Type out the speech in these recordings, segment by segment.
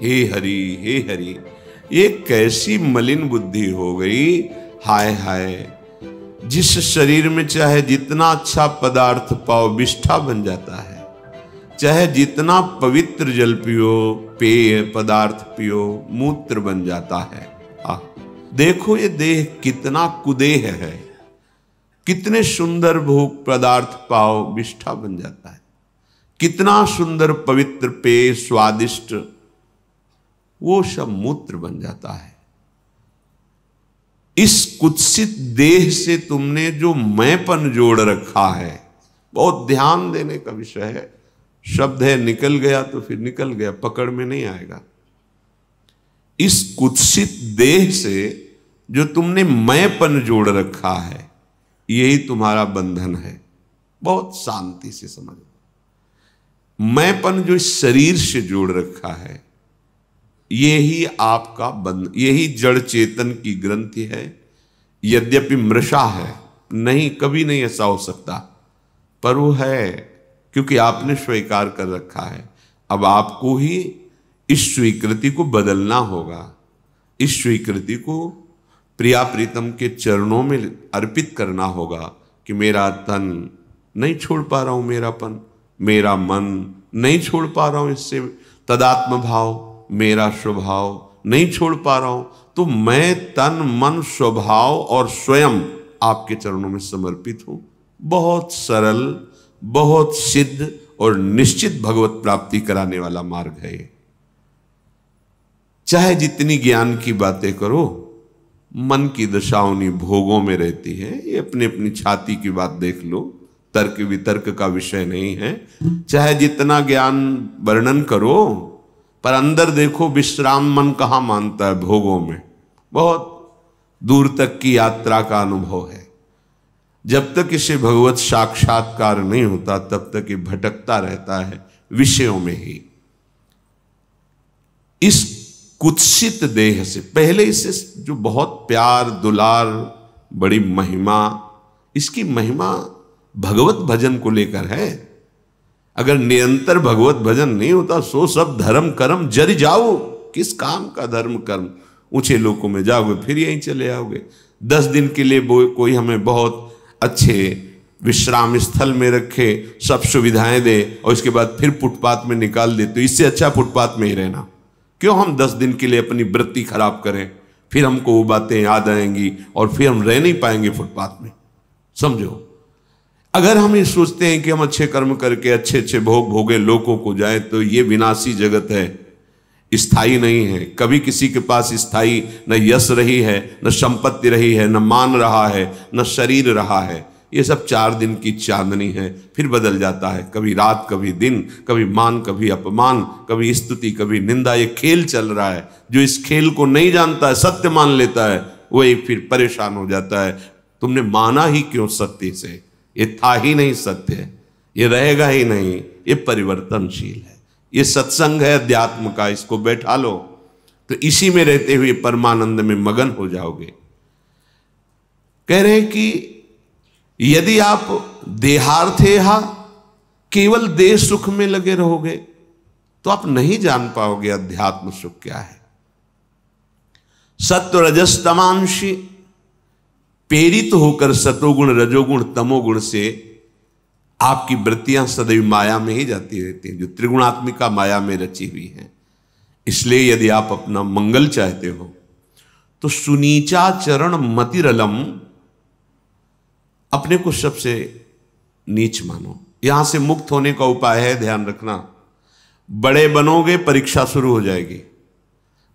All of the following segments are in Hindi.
हे हरि हे हरि। ये कैसी मलिन बुद्धि हो गई। हाय हाय, जिस शरीर में चाहे जितना अच्छा पदार्थ पाओ विष्ठा बन जाता है, चाहे जितना पवित्र जल पियो, पेय पदार्थ पियो, मूत्र बन जाता है। देखो ये देह कितना कुदेह है, कितने सुंदर भोग पदार्थ पाओ विष्ठा बन जाता है, कितना सुंदर पवित्र पेय स्वादिष्ट वो सब मूत्र बन जाता है। इस कुत्सित देह से तुमने जो मैंपन जोड़ रखा है, बहुत ध्यान देने का विषय है। शब्द है निकल गया तो फिर निकल गया, पकड़ में नहीं आएगा। इस कुत्सित देह से जो तुमने मैंपन जोड़ रखा है, यही तुम्हारा बंधन है। बहुत शांति से समझो। मैंपन जो इस शरीर से जोड़ रखा है, यही आपका बंधन, यही जड़ चेतन की ग्रंथि है। यद्यपि मृषा है, नहीं कभी नहीं ऐसा हो सकता, पर वो है क्योंकि आपने स्वीकार कर रखा है। अब आपको ही इस स्वीकृति को बदलना होगा। इस स्वीकृति को प्रिया प्रीतम के चरणों में अर्पित करना होगा कि मेरा तन नहीं छोड़ पा रहा हूं मेरापन, मेरा मन नहीं छोड़ पा रहा हूं इससे तदात्म भाव, मेरा स्वभाव नहीं छोड़ पा रहा हूं, तो मैं तन मन स्वभाव और स्वयं आपके चरणों में समर्पित हूं। बहुत सरल, बहुत सिद्ध और निश्चित भगवत प्राप्ति कराने वाला मार्ग है ये। चाहे जितनी ज्ञान की बातें करो, मन की दशा उन्हीं भोगों में रहती है। ये अपनी अपनी छाती की बात देख लो, तर्क वितर्क का विषय नहीं है। चाहे जितना ज्ञान वर्णन करो, पर अंदर देखो विश्राम मन कहाँ मानता है, भोगों में। बहुत दूर तक की यात्रा का अनुभव है। जब तक इसे भगवत साक्षात्कार नहीं होता, तब तक ये भटकता रहता है विषयों में ही। इस कुत्सित देह से पहले इसे जो बहुत प्यार दुलार, बड़ी महिमा, इसकी महिमा भगवत भजन को लेकर है। अगर निरंतर भगवत भजन नहीं होता, सो सब धर्म कर्म जर जाओ। किस काम का धर्म कर्म? ऊंचे लोकों में जाओगे फिर यहीं चले आओगे। 10 दिन के लिए कोई हमें बहुत अच्छे विश्राम स्थल में रखे, सब सुविधाएं दे और इसके बाद फिर फुटपाथ में निकाल दे, तो इससे अच्छा फुटपाथ में ही रहना। क्यों हम 10 दिन के लिए अपनी वृत्ति खराब करें? फिर हमको वो बातें याद आएंगी और फिर हम रह नहीं पाएंगे फुटपाथ में। समझो, अगर हम ये सोचते हैं कि हम अच्छे कर्म करके अच्छे अच्छे भोग भोगे लोगों को जाए, तो ये विनाशी जगत है, स्थायी नहीं है। कभी किसी के पास स्थायी न यश रही है, न संपत्ति रही है, न मान रहा है, न शरीर रहा है। ये सब 4 दिन की चांदनी है, फिर बदल जाता है। कभी रात, कभी दिन, कभी मान, कभी अपमान, कभी स्तुति, कभी निंदा। ये खेल चल रहा है। जो इस खेल को नहीं जानता है, सत्य मान लेता है, वही फिर परेशान हो जाता है। तुमने माना ही क्यों सत्य से? ये था ही नहीं सत्य, ये रहेगा ही नहीं, ये परिवर्तनशील है। ये सत्संग है अध्यात्म का, इसको बैठा लो तो इसी में रहते हुए परमानंद में मगन हो जाओगे। कह रहे हैं कि यदि आप देहार्थे केवल देह सुख में लगे रहोगे, तो आप नहीं जान पाओगे अध्यात्म सुख क्या है। सत्व रजस तमांशी प्रेरित होकर सतोगुण रजोगुण तमोगुण से आपकी वृत्तियां सदैव माया में ही जाती रहती हैं, जो त्रिगुणात्मिका माया में रची हुई है। इसलिए यदि आप अपना मंगल चाहते हो, तो सुनीचा चरण मतिरलम, अपने को सबसे नीच मानो। यहां से मुक्त होने का उपाय है, ध्यान रखना। बड़े बनोगे, परीक्षा शुरू हो जाएगी।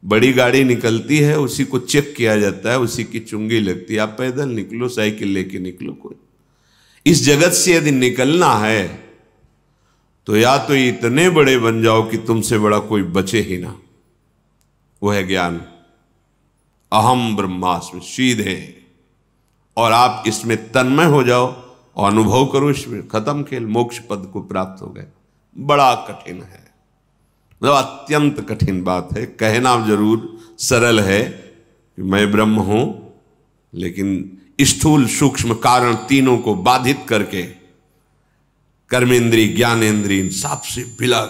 बड़ी गाड़ी निकलती है, उसी को चेक किया जाता है, उसी की चुंगी लगती है। आप पैदल निकलो, साइकिल लेके निकलो। कोई इस जगत से यदि निकलना है, तो या तो इतने बड़े बन जाओ कि तुमसे बड़ा कोई बचे ही ना। वो है ज्ञान, अहम ब्रह्मास्मि, सीधे। और आप इसमें तन्मय हो जाओ और अनुभव करो, इसमें खत्म खेल, मोक्ष पद को प्राप्त हो गए। बड़ा कठिन है, मतलब अत्यंत कठिन बात है। कहना जरूर सरल है कि मैं ब्रह्म हूं, लेकिन स्थूल सूक्ष्म कारण तीनों को बाधित करके कर्मेंद्री ज्ञानेंद्री इन सबसे विलग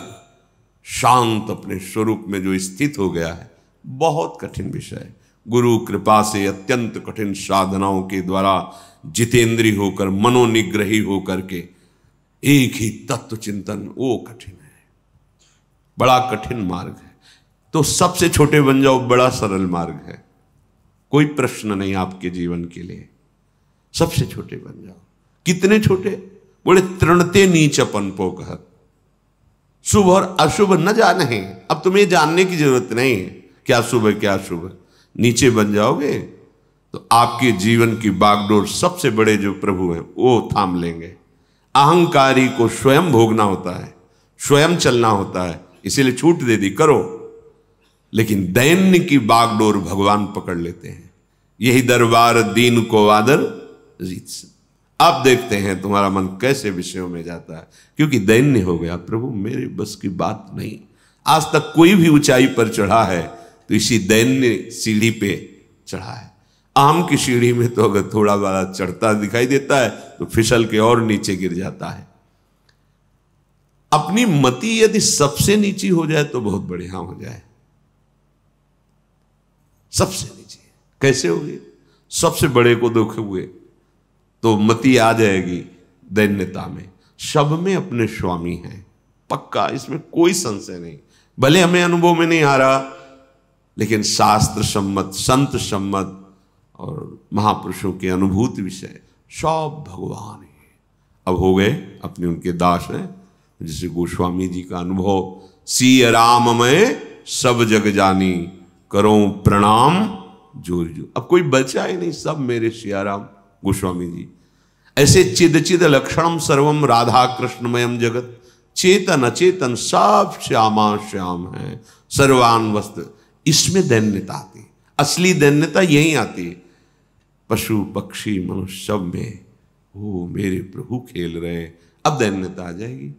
शांत अपने स्वरूप में जो स्थित हो गया है, बहुत कठिन विषय है। गुरु कृपा से अत्यंत कठिन साधनाओं के द्वारा जितेंद्रीय होकर, मनोनिग्रही होकर के एक ही तत्व चिंतन, वो कठिन है, बड़ा कठिन मार्ग है। तो सबसे छोटे बन जाओ, बड़ा सरल मार्ग है, कोई प्रश्न नहीं आपके जीवन के लिए। सबसे छोटे बन जाओ। कितने छोटे? बोले तृणते नीच अपन पो कहत, शुभ और अशुभ न जाने। अब तुम्हें जानने की जरूरत नहीं है क्या शुभ है क्या शुभ है। नीचे बन जाओगे तो आपके जीवन की बागडोर सबसे बड़े जो प्रभु हैं वो थाम लेंगे। अहंकारी को स्वयं भोगना होता है, स्वयं चलना होता है, इसीलिए छूट दे दी करो, लेकिन दैन्य की बागडोर भगवान पकड़ लेते हैं। यही दरबार दीन को आदर रीत से। अब देखते हैं तुम्हारा मन कैसे विषयों में जाता है, क्योंकि दैन्य हो गया, प्रभु मेरे बस की बात नहीं। आज तक कोई भी ऊंचाई पर चढ़ा है तो इसी दैन्य सीढ़ी पे चढ़ा है। आम की सीढ़ी में तो अगर थोड़ा बड़ा चढ़ता दिखाई देता है तो फिसल के और नीचे गिर जाता है। अपनी मति यदि सबसे नीची हो जाए तो बहुत बढ़िया हो जाए। सबसे नीचे कैसे होगी? सबसे बड़े को देखे हुए तो मति आ जाएगी दैन्यता में। सब में अपने स्वामी हैं, पक्का, इसमें कोई संशय नहीं। भले हमें अनुभव में नहीं आ रहा, लेकिन शास्त्र सम्मत, संत सम्मत और महापुरुषों के अनुभूति विषय सब भगवान है। अब हो गए अपने उनके दास हैं, जैसे गोस्वामी जी का अनुभव, सिय राम मैं सब जग जानी, करो प्रणाम जोर जो। अब कोई बचा ही नहीं, सब मेरे सियाराम गोस्वामी जी। ऐसे चिद चिद लक्षणम सर्वम राधा कृष्णमयम जगत, चेतन अचेतन सब श्यामा श्याम है, सर्वान वस्त्र। इसमें दैन्यता आती है, असली दैन्यता यही आती है। पशु पक्षी मनुष्य सब में वो मेरे प्रभु खेल रहे हैं, अब दैन्यता आ जाएगी।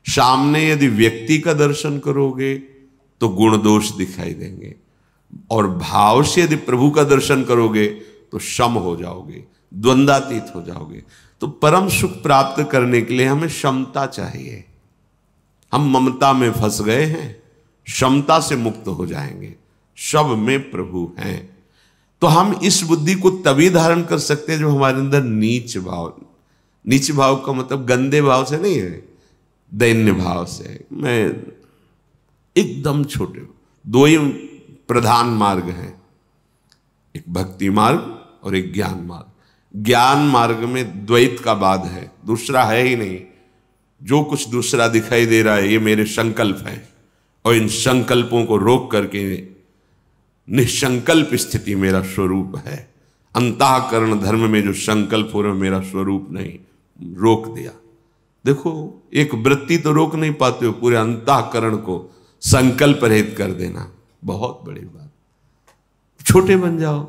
सामने यदि व्यक्ति का दर्शन करोगे तो गुण दोष दिखाई देंगे, और भाव से यदि प्रभु का दर्शन करोगे तो सम हो जाओगे, द्वंद्वातीत हो जाओगे। तो परम सुख प्राप्त करने के लिए हमें क्षमता चाहिए। हम ममता में फंस गए हैं, क्षमता से मुक्त हो जाएंगे। सब में प्रभु हैं। तो हम इस बुद्धि को तभी धारण कर सकते हैं जो हमारे अंदर नीच भाव, नीच भाव का मतलब गंदे भाव से नहीं है, दैन्य भाव से। मैं एकदम छोटे, दो ही प्रधान मार्ग हैं, एक भक्ति मार्ग और एक ज्ञान मार्ग। ज्ञान मार्ग में द्वैत का बाद है, दूसरा है ही नहीं। जो कुछ दूसरा दिखाई दे रहा है ये मेरे संकल्प हैं, और इन संकल्पों को रोक करके निसंकल्प स्थिति मेरा स्वरूप है। अंतःकरण धर्म में जो संकल्प हो रहे मेरा स्वरूप नहीं, रोक दिया। देखो, एक वृत्ति तो रोक नहीं पाते हो, पूरे अंतःकरण को संकल्प रहित कर देना बहुत बड़ी बात। छोटे बन जाओ,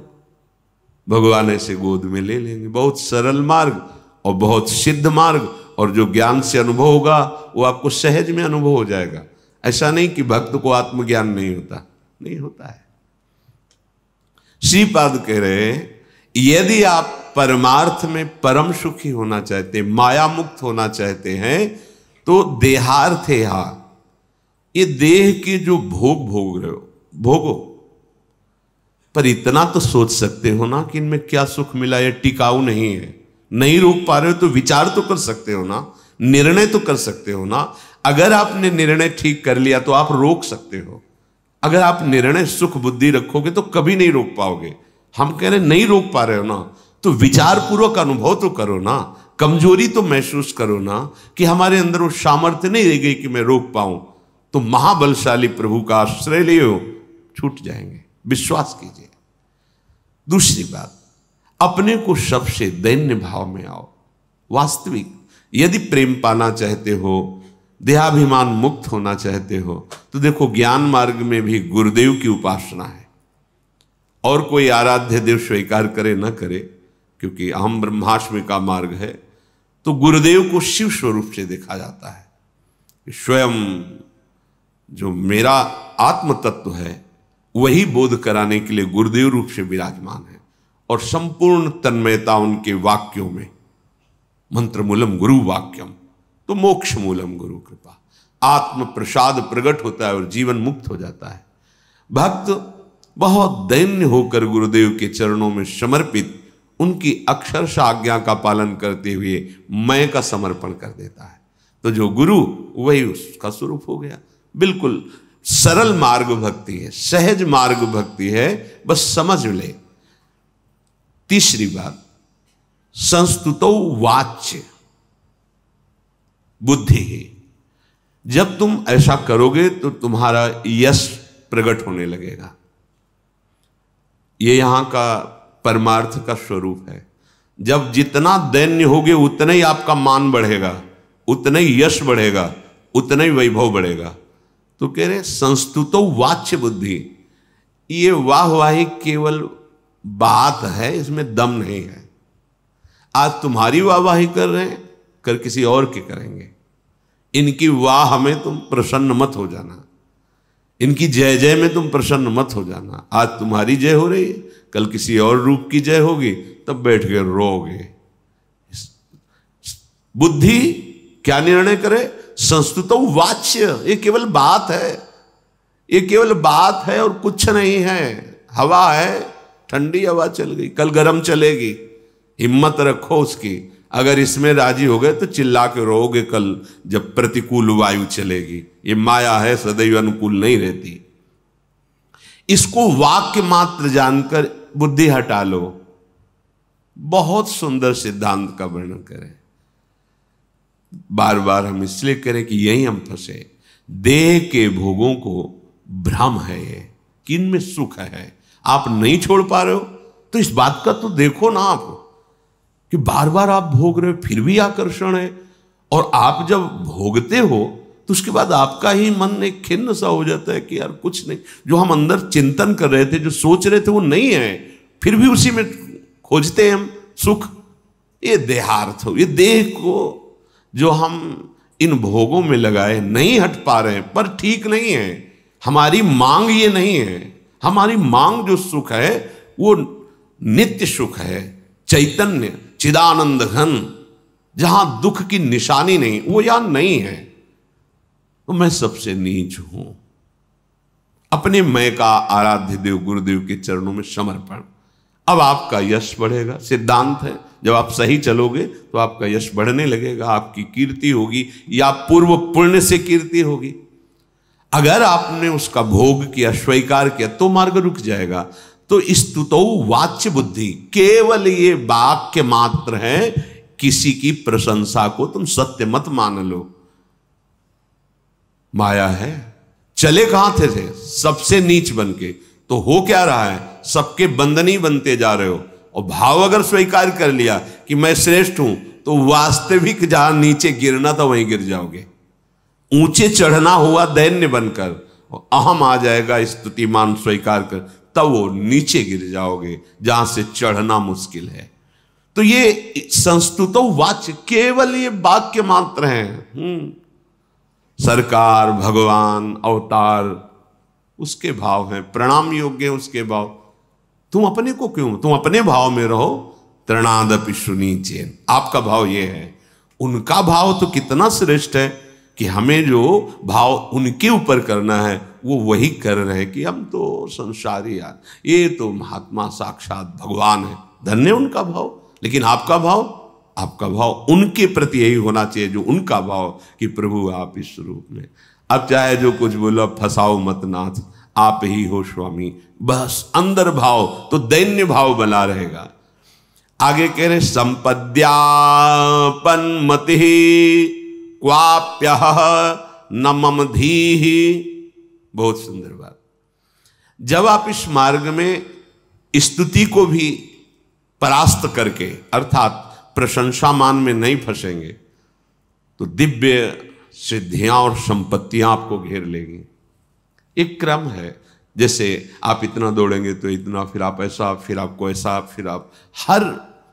भगवान ऐसे गोद में ले लेंगे। बहुत सरल मार्ग और बहुत सिद्ध मार्ग, और जो ज्ञान से अनुभव होगा वो आपको सहज में अनुभव हो जाएगा। ऐसा नहीं कि भक्त को आत्मज्ञान नहीं होता, नहीं होता है। श्रीपाद कह रहे हैं, यदि आप परमार्थ में परम सुखी होना चाहते, माया मुक्त होना चाहते हैं, तो देहार्थ है। ये देह के जो भोग भोग रहे हो भोगो, पर इतना तो सोच सकते हो ना कि इनमें क्या सुख मिला, ये टिकाऊ नहीं है। नहीं रोक पा रहे हो तो विचार तो कर सकते हो ना, निर्णय तो कर सकते हो ना। अगर आपने निर्णय ठीक कर लिया तो आप रोक सकते हो। अगर आप निर्णय सुख बुद्धि रखोगे तो कभी नहीं रोक पाओगे। हम कह रहे नहीं रोक पा रहे हो ना, तो विचार पूर्वक अनुभव तो करो ना, कमजोरी तो महसूस करो ना, कि हमारे अंदर वो सामर्थ्य नहीं रह गई कि मैं रोक पाऊं। तो महाबलशाली प्रभु का आश्रय लियो, छूट जाएंगे, विश्वास कीजिए। दूसरी बात, अपने को सबसे दैन्य भाव में आओ। वास्तविक यदि प्रेम पाना चाहते हो, देहाभिमान मुक्त होना चाहते हो, तो देखो ज्ञान मार्ग में भी गुरुदेव की उपासना है। और कोई आराध्य देव स्वीकार करे न करे, क्योंकि अहम ब्रह्मास्मि का मार्ग है, तो गुरुदेव को शिव स्वरूप से देखा जाता है। स्वयं जो मेरा आत्म तत्व है वही बोध कराने के लिए गुरुदेव रूप से विराजमान है, और संपूर्ण तन्मयता उनके वाक्यों में। मंत्र मूलम गुरु वाक्यम, तो मोक्ष मूलम गुरु कृपा। आत्म प्रसाद प्रकट होता है और जीवन मुक्त हो जाता है। भक्त बहुत दैन्य होकर गुरुदेव के चरणों में समर्पित उनकी अक्षरशः आज्ञा का पालन करते हुए मैं का समर्पण कर देता है, तो जो गुरु वही उसका स्वरूप हो गया। बिल्कुल सरल मार्ग भक्ति है, सहज मार्ग भक्ति है, बस समझ ले। तीसरी बात, संस्तुतो वाच्य बुद्धि है। जब तुम ऐसा करोगे तो तुम्हारा यश प्रकट होने लगेगा। ये यहां का परमार्थ का स्वरूप है। जब जितना दैन्य होगे उतना ही आपका मान बढ़ेगा, उतना ही यश बढ़ेगा, उतना ही वैभव बढ़ेगा। तो कह रहे संस्तुतो वाच्य बुद्धि, ये वाहवाही केवल बात है, इसमें दम नहीं है। आज तुम्हारी वाहवाही कर रहे हैं, कर किसी और के करेंगे। इनकी वाह में तुम प्रसन्न मत हो जाना, इनकी जय जय में तुम प्रसन्न मत हो जाना। आज तुम्हारी जय हो रही है, कल किसी और रूप की जय होगी, तब बैठ के रोगे। बुद्धि क्या निर्णय करे? संस्तुतो वाच्य, ये केवल बात है, ये केवल बात है और कुछ नहीं है। हवा है, ठंडी हवा चल गई, कल गर्म चलेगी। हिम्मत रखो उसकी। अगर इसमें राजी हो गए तो चिल्ला के रोगे कल जब प्रतिकूल वायु चलेगी। ये माया है, सदैव अनुकूल नहीं रहती। इसको वाक्य मात्र जानकर बुद्धि हटा लो। बहुत सुंदर सिद्धांत का वर्णन करें। बार बार हम इसलिए करें कि यही हम फंसे। देह के भोगों को भ्रम है ये कि इनमें सुख है, आप नहीं छोड़ पा रहे हो, तो इस बात का तो देखो ना आप कि बार बार आप भोग रहे हो फिर भी आकर्षण है। और आप जब भोगते हो तो उसके बाद आपका ही मन एक खिन्न सा हो जाता है कि यार कुछ नहीं, जो हम अंदर चिंतन कर रहे थे, जो सोच रहे थे वो नहीं है, फिर भी उसी में खोजते हैं हम सुख। ये देहार्थ हो, ये देह को जो हम इन भोगों में लगाए नहीं हट पा रहे हैं, पर ठीक नहीं है। हमारी मांग ये नहीं है। हमारी मांग जो सुख है वो नित्य सुख है, चैतन्य चिदानंद घन, जहां दुख की निशानी नहीं, वो यहां नहीं है। तो मैं सबसे नीच हूं। अपने मैं का आराध्य देव गुरुदेव के चरणों में समर्पण। अब आपका यश बढ़ेगा। सिद्धांत है, जब आप सही चलोगे तो आपका यश बढ़ने लगेगा, आपकी कीर्ति होगी या पूर्व पुण्य से कीर्ति होगी। अगर आपने उसका भोग किया, स्वीकार किया, तो मार्ग रुक जाएगा। तो स्तुतो वाच्य बुद्धि केवल ये वाक्य मात्र है, किसी की प्रशंसा को तुम सत्य मत मान लो। माया है। चले कहां थे सबसे नीच बन के, तो हो क्या रहा है? सबके बंधनी बनते जा रहे हो। और भाव अगर स्वीकार कर लिया कि मैं श्रेष्ठ हूं, तो वास्तविक जहां नीचे गिरना था वहीं गिर जाओगे। ऊंचे चढ़ना हुआ दैन्य बनकर, और अहम आ जाएगा स्तुतिमान स्वीकार कर, तब वो नीचे गिर जाओगे जहां से चढ़ना मुश्किल है। तो ये संस्तुतो वाच्य केवल ये वाक्य मात्र हैं। सरकार, भगवान, अवतार उसके भाव हैं, प्रणाम योग्य है उसके भाव। तुम अपने को क्यों, तुम अपने भाव में रहो। तृणादपि सुनीचेन, आपका भाव ये है। उनका भाव तो कितना श्रेष्ठ है कि हमें जो भाव उनके ऊपर करना है वो वही कर रहे हैं कि हम तो संसारी यार, ये तो महात्मा साक्षात भगवान है। धन्य उनका भाव। लेकिन आपका भाव, आपका भाव उनके प्रति यही होना चाहिए जो उनका भाव कि प्रभु आप इस रूप में। अब चाहे जो कुछ बोलो, फसाओ मत नाथ, आप ही हो स्वामी। बस अंदर भाव तो दैन्य भाव बना रहेगा। आगे कह रहे संपद्यापन मति क्वाप्य न मम धीहि। बहुत सुंदर बात। जब आप इस मार्ग में स्तुति को भी परास्त करके, अर्थात प्रशंसा मान में नहीं फंसेंगे, तो दिव्य सिद्धियां और संपत्तियां आपको घेर लेगी। एक क्रम है, जैसे आप इतना दौड़ेंगे तो इतना, फिर आप ऐसा, फिर आपको ऐसा, फिर आप, हर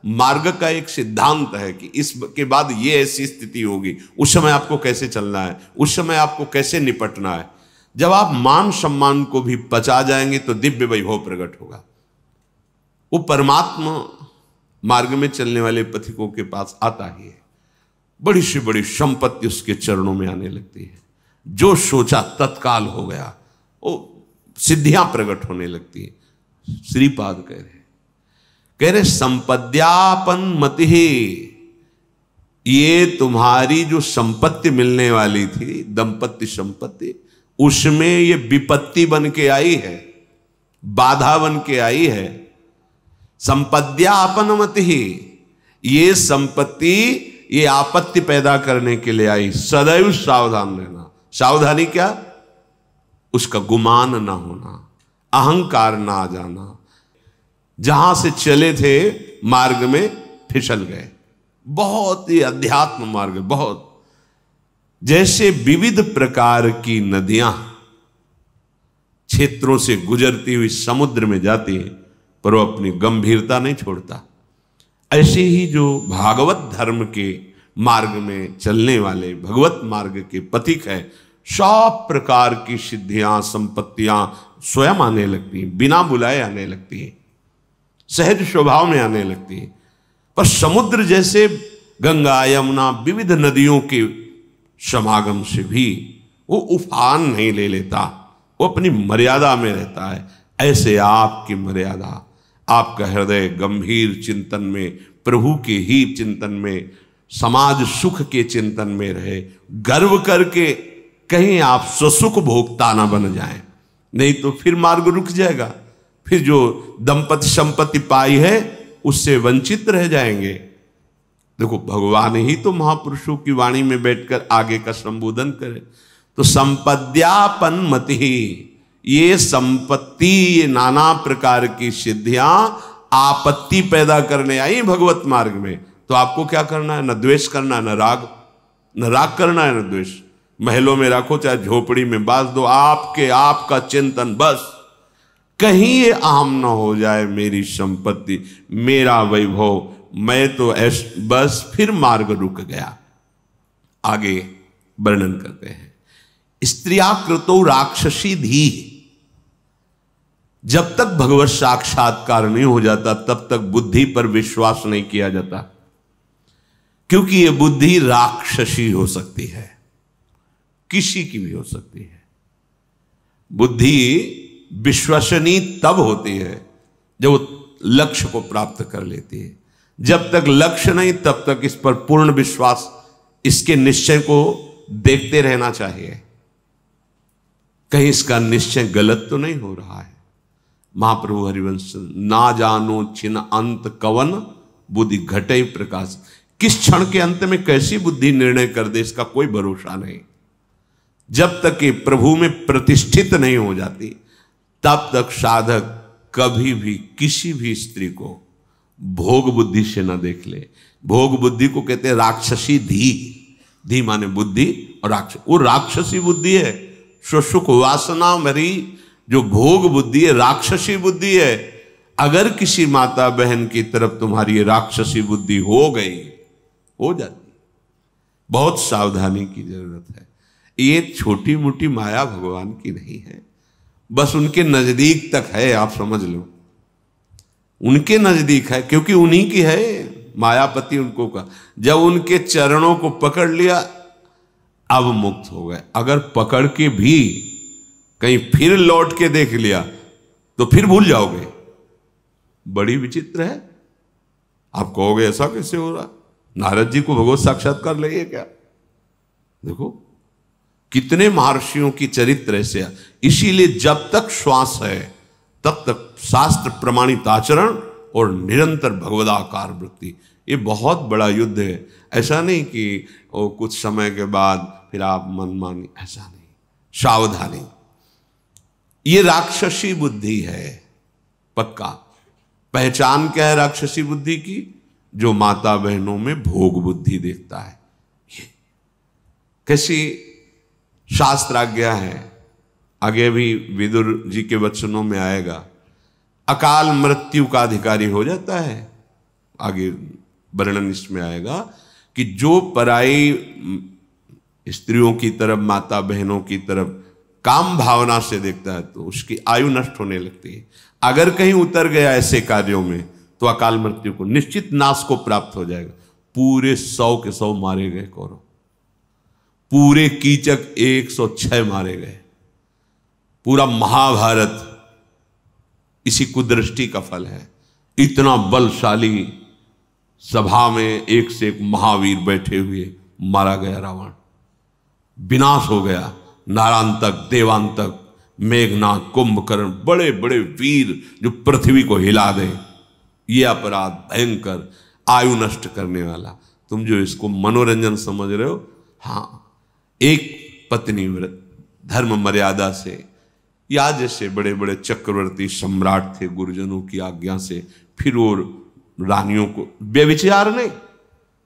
मार्ग का एक सिद्धांत है कि इसके बाद ये ऐसी स्थिति होगी, उस समय आपको कैसे चलना है, उस समय आपको कैसे निपटना है। जब आप मान सम्मान को भी पचा जाएंगे तो दिव्य वैभव प्रकट होगा। वो परमात्मा मार्ग में चलने वाले पथिकों के पास आता ही है। बड़ी से बड़ी संपत्ति उसके चरणों में आने लगती है। जो सोचा तत्काल हो गया, वो सिद्धियां प्रकट होने लगती है। श्रीपाद कह रहे संपद्यापन मति, ये तुम्हारी जो संपत्ति मिलने वाली थी, दंपत्ति संपत्ति, उसमें ये विपत्ति बन के आई है, बाधा बन के आई है। संपद्यापन मति, ये संपत्ति ये आपत्ति पैदा करने के लिए आई। सदैव सावधान रहना। सावधानी क्या? उसका गुमान ना होना, अहंकार ना आ जाना। जहां से चले थे मार्ग में फिसल गए। बहुत ही अध्यात्म मार्ग, बहुत जैसे विविध प्रकार की नदियां क्षेत्रों से गुजरती हुई समुद्र में जाती है, पर वो अपनी गंभीरता नहीं छोड़ता। ऐसे ही जो भागवत धर्म के मार्ग में चलने वाले भगवत मार्ग के पथिक है, सब प्रकार की सिद्धियां संपत्तियां स्वयं आने लगती हैं, बिना बुलाए आने लगती है, सहज स्वभाव में आने लगती है। पर समुद्र जैसे गंगा यमुना विविध नदियों के समागम से भी वो उफान नहीं ले लेता, वो अपनी मर्यादा में रहता है। ऐसे आपकी मर्यादा, आपका हृदय गंभीर चिंतन में, प्रभु के ही चिंतन में, समाज सुख के चिंतन में रहे। गर्व करके कहीं आप स्वसुख भोक्ता ना बन जाएं, नहीं तो फिर मार्ग रुक जाएगा। फिर जो दंपति संपत्ति पाई है उससे वंचित रह जाएंगे। देखो, भगवान ही तो महापुरुषों की वाणी में बैठकर आगे का संबोधन करे। तो संपद्यापन मति, ये संपत्ति, ये नाना प्रकार की सिद्धियां आपत्ति पैदा करने आई भगवत मार्ग में। तो आपको क्या करना है? न द्वेष करना, न राग करना है, न द्वेष। महलों में रखो चाहे झोपड़ी में बांध दो, आपका चिंतन बस कहीं ये अहम न हो जाए, मेरी संपत्ति, मेरा वैभव, मैं तो बस, फिर मार्ग रुक गया। आगे वर्णन करते हैं, स्त्रियाकृतो राक्षसी धी। जब तक भगवत साक्षात्कार नहीं हो जाता तब तक बुद्धि पर विश्वास नहीं किया जाता, क्योंकि यह बुद्धि राक्षसी हो सकती है, किसी की भी हो सकती है। बुद्धि विश्वसनीय तब होती है जब वो लक्ष्य को प्राप्त कर लेती है। जब तक लक्ष्य नहीं तब तक इस पर पूर्ण विश्वास, इसके निश्चय को देखते रहना चाहिए, कहीं इसका निश्चय गलत तो नहीं हो रहा है। महाप्रभु हरिवंश, ना जानो छिन अंत कवन बुद्धि घटे प्रकाश। किस क्षण के अंत में कैसी बुद्धि निर्णय कर दे, इसका कोई भरोसा नहीं। जब तक ये प्रभु में प्रतिष्ठित नहीं हो जाती तब तक साधक कभी भी किसी भी स्त्री को भोग बुद्धि से न देख ले। भोग बुद्धि को कहते हैं राक्षसी धी। धी माने बुद्धि, और राक्षस, वो राक्षसी बुद्धि है। सुख वासना भरी जो भोग बुद्धि है, राक्षसी बुद्धि है। अगर किसी माता बहन की तरफ तुम्हारी राक्षसी बुद्धि हो गई, हो जाती, बहुत सावधानी की जरूरत है। ये छोटी मोटी माया भगवान की नहीं है, बस उनके नजदीक तक है, आप समझ लो, उनके नजदीक है, क्योंकि उन्हीं की है मायापति उनको का। जब उनके चरणों को पकड़ लिया अब मुक्त हो गए। अगर पकड़ के भी कहीं फिर लौट के देख लिया तो फिर भूल जाओगे। बड़ी विचित्र है। आप कहोगे ऐसा कैसे हो रहा? नारद जी को भगवत साक्षात्कार लगे क्या? देखो कितने महर्षियों की चरित्र ऐसे। इसीलिए जब तक श्वास है तब तक शास्त्र प्रमाणित आचरण और निरंतर भगवदाकार वृत्ति, ये बहुत बड़ा युद्ध है। ऐसा नहीं कि वो कुछ समय के बाद फिर आप मनमानी, ऐसा नहीं। सावधानी, ये राक्षसी बुद्धि है पक्का। पहचान क्या है राक्षसी बुद्धि की? जो माता बहनों में भोग बुद्धि देखता है। ये कैसी शास्त्राज्ञा है, आगे भी विदुर जी के वचनों में आएगा। अकाल मृत्यु का अधिकारी हो जाता है। आगे वर्णन इसमें आएगा कि जो पराई स्त्रियों की तरफ, माता बहनों की तरफ काम भावना से देखता है तो उसकी आयु नष्ट होने लगती है। अगर कहीं उतर गया ऐसे कार्यों में तो अकाल मृत्यु को, निश्चित नाश को प्राप्त हो जाएगा। पूरे 100 के 100 मारे गए कौरव, पूरे कीचक 106 मारे गए। पूरा महाभारत इसी कुदृष्टि का फल है। इतना बलशाली सभा में एक से एक महावीर बैठे हुए मारा गया रावण, विनाश हो गया। नारांतक, देवांतक, मेघनाथ, कुंभकर्ण, बड़े बड़े वीर जो पृथ्वी को हिला दें। ये अपराध भयंकर, आयु नष्ट करने वाला। तुम जो इसको मनोरंजन समझ रहे हो, हाँ, एक पत्नी व्रत धर्म मर्यादा से, या जैसे बड़े बड़े चक्रवर्ती सम्राट थे गुरुजनों की आज्ञा से, फिर वो रानियों को व्यभिचार नहीं,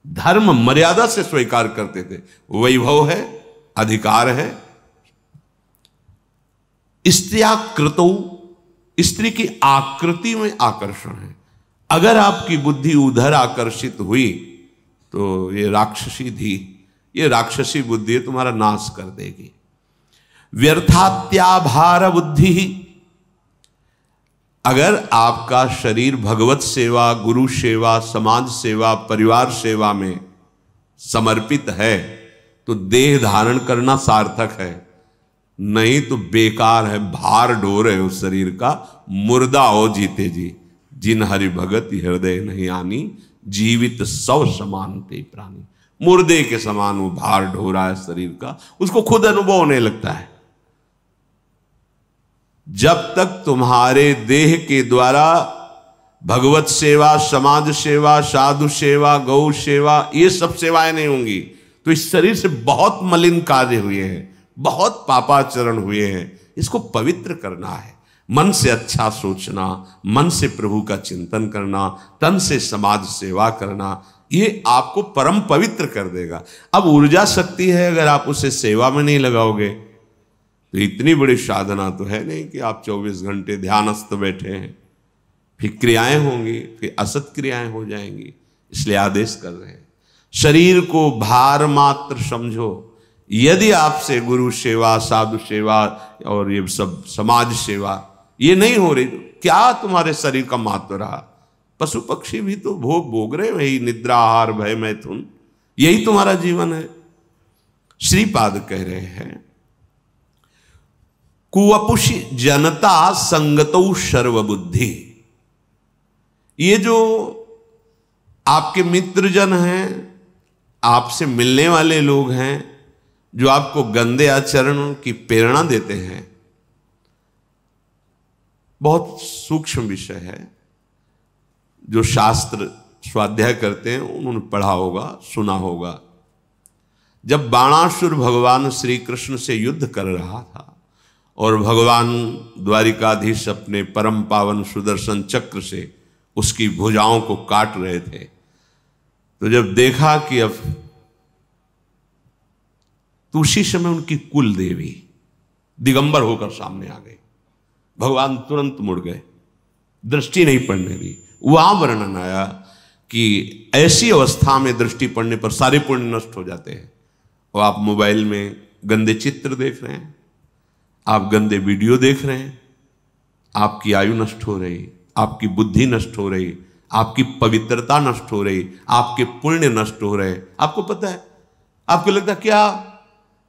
धर्म मर्यादा से स्वीकार करते थे। वैभव है, अधिकार है। स्त्रियाकृतो, स्त्री की आकृति में आकर्षण है। अगर आपकी बुद्धि उधर आकर्षित हुई तो ये राक्षसी बुद्धि तुम्हारा नाश कर देगी। व्यर्थात्याभार बुद्धि, अगर आपका शरीर भगवत सेवा, गुरु सेवा, समाज सेवा, परिवार सेवा में समर्पित है तो देह धारण करना सार्थक है, नहीं तो बेकार है, भार ढो रहे हो शरीर का। मुर्दा हो जीते जी, जिन हरि भगत हृदय नहीं आनी, जीवित सौ समान ते प्राणी। मुर्दे के समान वो भार ढो रहा है शरीर का, उसको खुद अनुभव होने लगता है। जब तक तुम्हारे देह के द्वारा भगवत सेवा, समाज सेवा, साधु सेवा, गौ सेवा, ये सब सेवाएं नहीं होंगी तो इस शरीर से बहुत मलिन कार्य हुए हैं, बहुत पापाचरण हुए हैं। इसको पवित्र करना है। मन से अच्छा सोचना, मन से प्रभु का चिंतन करना, तन से समाज सेवा करना, ये आपको परम पवित्र कर देगा। अब ऊर्जा शक्ति है, अगर आप उसे सेवा में नहीं लगाओगे तो इतनी बड़ी साधना तो है नहीं कि आप 24 घंटे ध्यानस्थ बैठे हैं। फिर क्रियाएं होंगी, फिर असत क्रियाएं हो जाएंगी। इसलिए आदेश कर रहे हैं, शरीर को भार मात्र समझो। यदि आपसे गुरु सेवा, साधु सेवा और ये सब समाज सेवा ये नहीं हो रही, क्या तुम्हारे शरीर का महत्व रहा? पशु पक्षी भी तो भोग भोग रहे, वही निद्रा, आहार, भय, मैथुन, यही तुम्हारा जीवन है। श्रीपाद कह रहे हैं, कुवपुषि जनता संगतौ सर्वबुद्धि। ये जो आपके मित्रजन हैं, आपसे मिलने वाले लोग हैं, जो आपको गंदे आचरण की प्रेरणा देते हैं, बहुत सूक्ष्म विषय है। जो शास्त्र स्वाध्याय करते हैं उन्होंने पढ़ा होगा, सुना होगा। जब बाणासुर भगवान श्री कृष्ण से युद्ध कर रहा था और भगवान द्वारिकाधीश अपने परम पावन सुदर्शन चक्र से उसकी भुजाओं को काट रहे थे, तो जब देखा कि अब तो उसी समय उनकी कुल देवी दिगंबर होकर सामने आ गई। भगवान तुरंत मुड़ गए, दृष्टि नहीं पड़ने दी। वहां वर्णन आया कि ऐसी अवस्था में दृष्टि पड़ने पर सारे पुण्य नष्ट हो जाते हैं। और आप मोबाइल में गंदे चित्र देख रहे हैं, आप गंदे वीडियो देख रहे हैं, आपकी आयु नष्ट हो रही, आपकी बुद्धि नष्ट हो रही, आपकी पवित्रता नष्ट हो रही, आपके पुण्य नष्ट हो रहे। आपको पता है, आपको लगता क्या?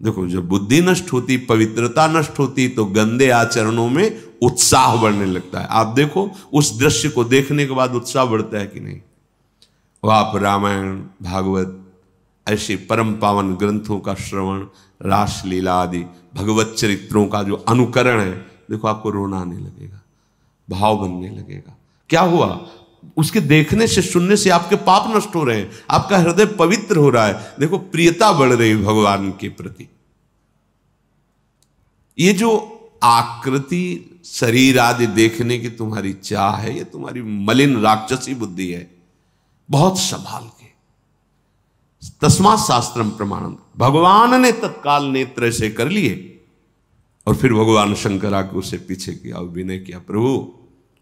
देखो, जब बुद्धि नष्ट होती, पवित्रता नष्ट होती, तो गंदे आचरणों में उत्साह बढ़ने लगता है। आप देखो, उस दृश्य को देखने के बाद उत्साह बढ़ता है कि नहीं? वह आप रामायण, भागवत, ऐसे परम पावन ग्रंथों का श्रवण, रासलीला आदि भगवत चरित्रों का जो अनुकरण है, देखो आपको रोना आने लगेगा, भाव बनने लगेगा। क्या हुआ? उसके देखने से, सुनने से आपके पाप नष्ट हो रहे हैं, आपका हृदय पवित्र हो रहा है। देखो, प्रियता बढ़ रही भगवान के प्रति। ये जो आकृति, शरीर आदि देखने की तुम्हारी चाह है, ये तुम्हारी मलिन राक्षसी बुद्धि है। बहुत संभाल के। तस्मात् शास्त्रम प्रमाणम, भगवान ने तत्काल नेत्र से कर लिए और फिर भगवान शंकर आके उसे पीछे किया और विनय किया, प्रभु,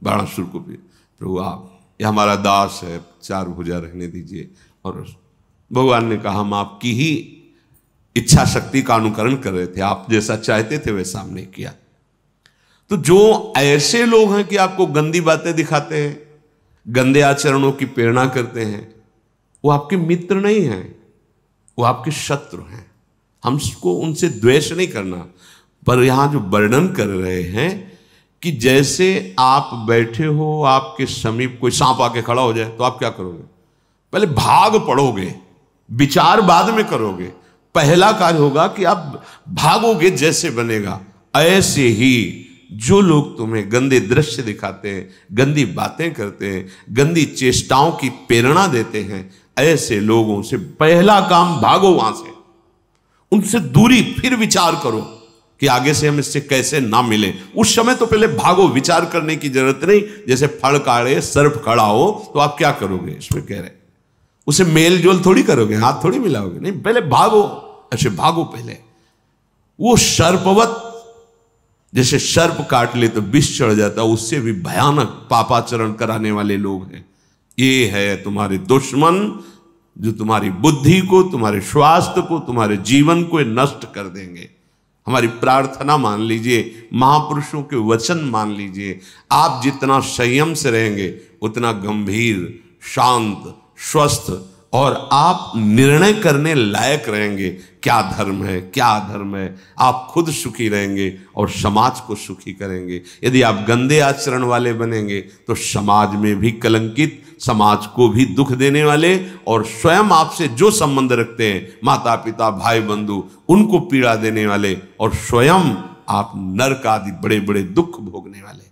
बाणासुर को भी, प्रभु आप, ये हमारा दास है, 4 भुजा रहने दीजिए। और भगवान ने कहा, हम आपकी ही इच्छा शक्ति का अनुकरण कर रहे थे, आप जैसा चाहते थे वैसा हमने किया। तो जो ऐसे लोग हैं कि आपको गंदी बातें दिखाते हैं, गंदे आचरणों की प्रेरणा करते हैं, वो आपके मित्र नहीं हैं, वो आपके शत्रु हैं। हमको उनसे द्वेष नहीं करना, पर यहां जो वर्णन कर रहे हैं कि जैसे आप बैठे हो, आपके समीप कोई सांप आके खड़ा हो जाए तो आप क्या करोगे? पहले भाग पड़ोगे, विचार बाद में करोगे। पहला कार्य होगा कि आप भागोगे, जैसे बनेगा। ऐसे ही जो लोग तुम्हें गंदे दृश्य दिखाते हैं, गंदी बातें करते हैं, गंदी चेष्टाओं की प्रेरणा देते हैं, ऐसे लोगों से पहला काम भागो वहां से, उनसे दूरी। फिर विचार करो कि आगे से हम इससे कैसे ना मिले। उस समय तो पहले भागो, विचार करने की जरूरत नहीं। जैसे फड़ काढ़े सर्प खड़ा हो तो आप क्या करोगे, इसमें कह रहे उसे मेल जोल थोड़ी करोगे, हाथ थोड़ी मिलाओगे, नहीं, पहले भागो। ऐसे भागो पहले। वो सर्पवत, जैसे सर्प काट ले तो विष चढ़ जाता, उससे भी भयानक पापाचरण कराने वाले लोग हैं। ये है तुम्हारे दुश्मन, जो तुम्हारी बुद्धि को, तुम्हारे स्वास्थ्य को, तुम्हारे जीवन को नष्ट कर देंगे। हमारी प्रार्थना मान लीजिए, महापुरुषों के वचन मान लीजिए। आप जितना संयम से रहेंगे उतना गंभीर, शांत, स्वस्थ और आप निर्णय करने लायक रहेंगे। क्या धर्म है, क्या अधर्म है, आप खुद सुखी रहेंगे और समाज को सुखी करेंगे। यदि आप गंदे आचरण वाले बनेंगे तो समाज में भी कलंकित, समाज को भी दुख देने वाले, और स्वयं आपसे जो संबंध रखते हैं, माता पिता भाई बंधु, उनको पीड़ा देने वाले, और स्वयं आप नरक आदि बड़े बड़े दुख भोगने वाले।